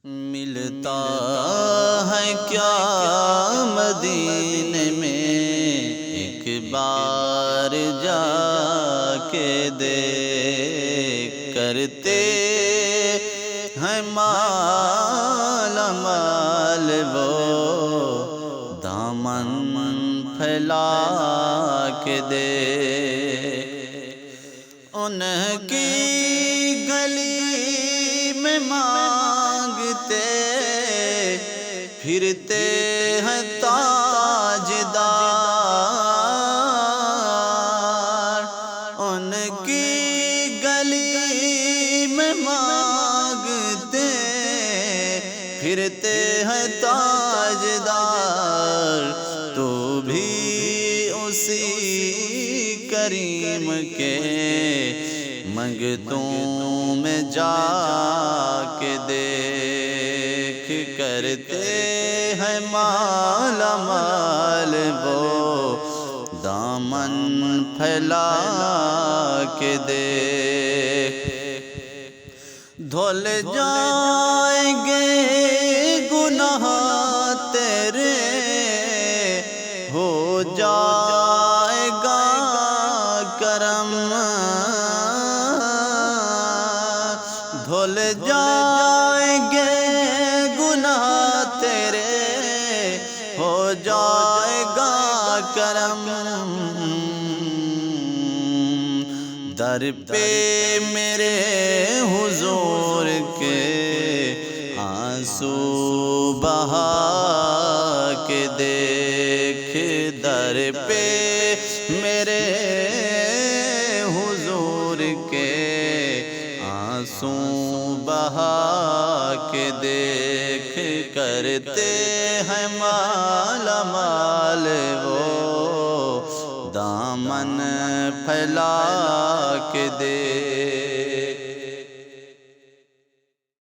ملتا ہے کیا مدینے میں ایک بار جا کے دیکھ، کرتے ہیں مالا مال وہ دامن پھیلا کے دیکھ، ان کی گلی میں مانگتے پھرتے ہیں تاجدار، ان کی گلی میں مانگتے پھرتے ہیں تاجدار، تو بھی اسی کریم کے منگتوں میں جا کے دیکھ، کرتے ہیں مالا مال وہ دامن پھیلا کے دیکھ، دھل جائیں گے گناہ تیرے، ہو جائے گا کرم، دھل جائیں گے گناہ تیرے، ہو جائے گا کرم، در پہ میرے حضور کے آنسو بہا کے دیکھ، در پہ میرے حضور کے آنسو بہا کے دیکھ، کرتے ہیں مالا مال وہ دامن پھیلا کے